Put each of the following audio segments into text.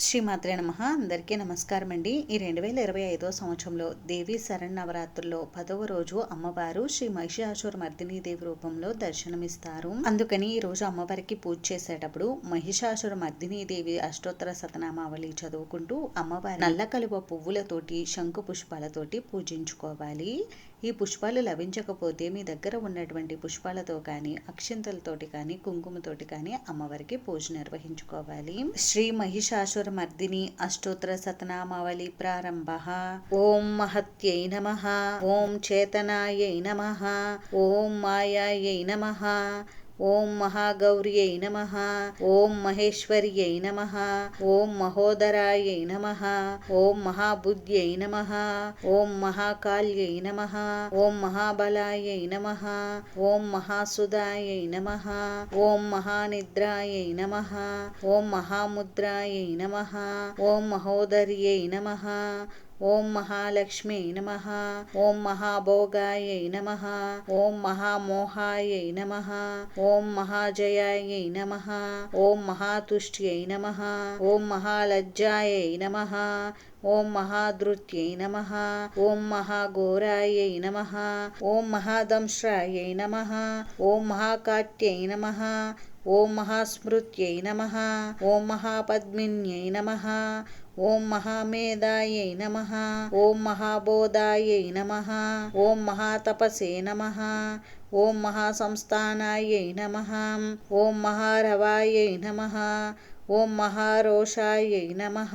శ్రీమాత్రే నమః. అందరికీ నమస్కారం అండి. ఈ 2025 సంవత్సరంలో దేవీ శరన్నవరాత్రుల్లో 10వ రోజు అమ్మవారు శ్రీ మహిషాసుర మర్దినీ దేవి రూపంలో దర్శనమిస్తారు. అందుకని ఈ రోజు అమ్మవారికి పూజ చేసేటప్పుడు మహిషాసుర మర్దినీ దేవి అష్టోత్తర శతనామావళి చదువుకుంటూ అమ్మవారి నల్ల కలువ పువ్వులతోటి శంకు పుష్పాలతోటి పూజించుకోవాలి. ఈ పుష్పాలు లభించకపోతే మీ దగ్గర ఉన్నటువంటి పుష్పాలతో కానీ అక్షింతలతోటి కానీ కుంకుమతోటి కానీ అమ్మవారికి పూజ నిర్వహించుకోవాలి. శ్రీ మహిషాసుర మర్దిని అష్టోత్తర శతనామావళి ప్రారంభ. ఓం మహత్యై నమః. ఓం చేతనాయై నమః. ఓం మాయాయై నమః. ఓం మహాగౌర్యై నమః. ఓం మహేశ్వర్యై నమః. ఓం మహోదరాయై నమః. ఓం మహాబుద్ధ్యై నమః. ఓం మహాకాల్యై నమః. ఓం మహాబలాయై నమః. ఓం మహాసుదాయై నమః. ఓం మహానిద్రాయై నమః. ఓం మహాముద్రాయై నమః. ఓం మహోదర్యై నమః. ఓం మహాలక్ష్మీ నమః. ఓం మహాభోగాయై నమః. ఓం మహామోహాయై నమః. ఓం మహాజయాయై నమః. ఓం మహాతుష్ట్యై నమః. ఓం మహాలజ్జాయై నమః. ఓం మహాధృత్యై నమః. ఓం మహాఘోరాయై నమః. ఓం మహాదంశ్రాయై నమః. ఓం మహాకాట్యై నమః. ఓం మహాస్మృత్యై నమః. ఓం మహాపద్మిన్యై నమః. ఓం మహామేధాయై నమః. ఓం మహాబోధాయై నమః. ఓం మహాతపసే నమః. ఓం మహాసంస్థానాయై నమః. ఓం మహారవాయై నమః. ఓం మహారోషాయై నమః.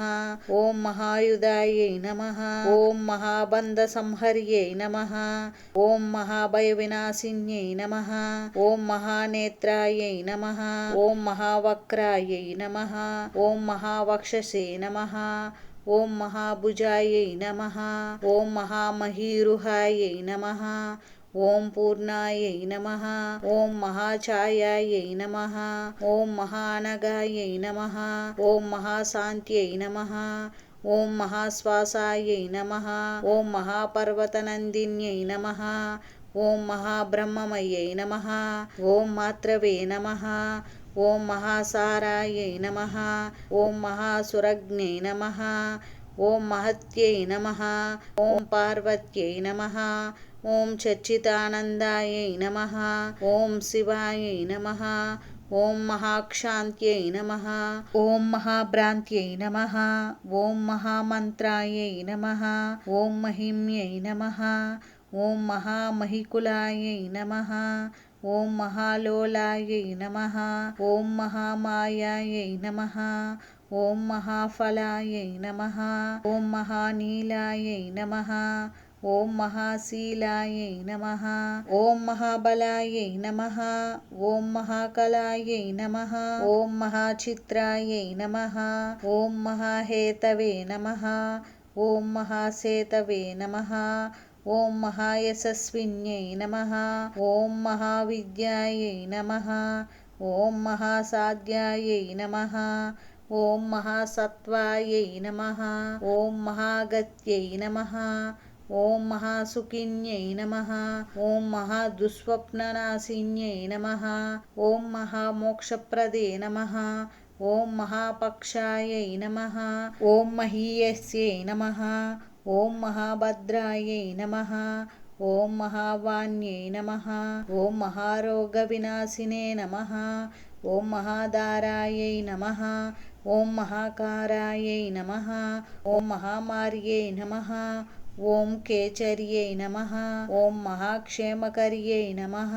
ఓం మహాయుధాయై నమః. ఓం మహాబంధ సంహర్యై నమః. ఓం మహాభయవినాశిన్యై నమః. ఓం మహానేత్రాయై నమః. ఓం మహావక్రాయై నమః. ఓం మహావక్షసే నమః. ఓం మహాభుజాయై నమః. ఓం మహామహీరుహాయై నమః. ఓం పూర్ణాయై నమః. ఓం మహాఛాయాయై నమః. ఓం మహానగాయై నమః. ఓం మహాశాంత్యై నమః. ఓం మహాశ్వాసాయై నమః. ఓం మహాపర్వతనందిన్యై నమః. ఓం మహాబ్రహ్మమయ్యై నమః. ఓం మాత్రవే నమః. ఓం మహాసారాయై నమః. ఓం మహాసురగ్నే నమః. ఓం మహత్యై నమః. ఓం పార్వత్యై నమః. ఓం చర్చితానందాయై నమః. ఓం శివాయై నమః. ఓం మహాక్షాంత్యై నమః. ఓం మహాభ్రాంత్యై నమః. ఓం మహామంత్రాయై నమః. ఓం మహిమ్యై నమః. ఓం మహామహికులాయై నమః. ఓం మహాలోలాయై నమః. ఓం మహామాయాయై నమః. ఓం మహాఫలాయై నమః. ఓం మహానీలాయై నమః. ఓం మహాశీలాయై నమః. ఓం మహాబలాయై నమః. ఓం మహాకలాయై నమః. ఓం మహాచిత్రాయై నమః. ఓం మహాహేతవే నమః. ఓం మహాసేతవే నమః. ఓం మహాయశస్విన్యై నమః. ఓం మహావిద్యాయై నమః. ఓం మహాసాధ్యాయై నమః. ఓం మహాసత్వాయై నమః. ఓం మహాగత్యై నమః. ఓం మహాసుఖిన్యై నమః. ఓం మహాదుస్వప్ననాశిన్యై నమః. ఓం మహామోక్షప్రదే నమః. ఓం మహాపక్షాయై నమః. ఓం మహీయస్యై నమః. ఓం మహాభద్రాయై నమః. ఓం మహావాణ్యై నమః. ఓం మహారోగవినాశినే నమః. ఓం మహాదారాయై నమః. ఓం మహాకారాయై నమః. ఓం మహామార్యై నమః. ఓం కేచర్యై నమః. ఓం మహాక్షేమకర్యై నమః.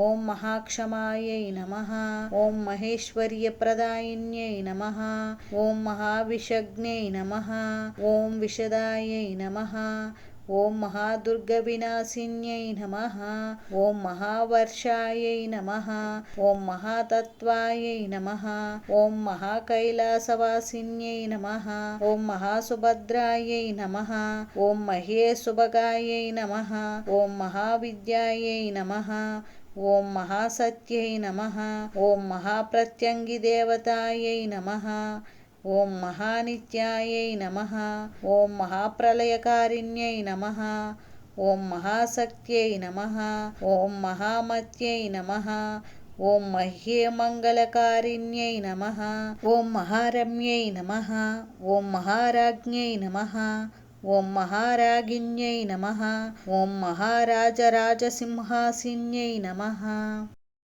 ఓం మహాక్షమాయై నమః. ఓం మహేశ్వర్యప్రదాయిన్యై నమః. ఓం మహావిషగ్నే నమః. ఓం విషదాయై నమః. ఓం మహాదుర్గవినాశిన్యై నమః. ఓం మహావర్షాయై నమః. ఓం మహాతత్వాయై నమః. ఓం మహాకైలాసవాసిన్యై నమః. ఓం మహాసుభద్రాయై నమః. ఓం మహేశుభగాయై నమః. ఓం మహావిద్యాయై నమః. ఓం మహాసత్యై నమః. ఓం మహాప్రత్యంగిదేవతాయై నమః. ఓం మహానిత్యాయై నమః. ఓం మహాప్రళయకారిణ్యై నమః. ఓం మహాశక్త్యై నమః. ఓం మహామత్యై నమః. ఓం మహ్యేమంగళకారిణ్యై నమః. ఓం మహారమ్యై నమః. ఓం మహారాజ్ఞై నమః. ఓం మహారాగిణ్యై నమః. ఓం మహారాజరాజసింహాసిన్యై నమః.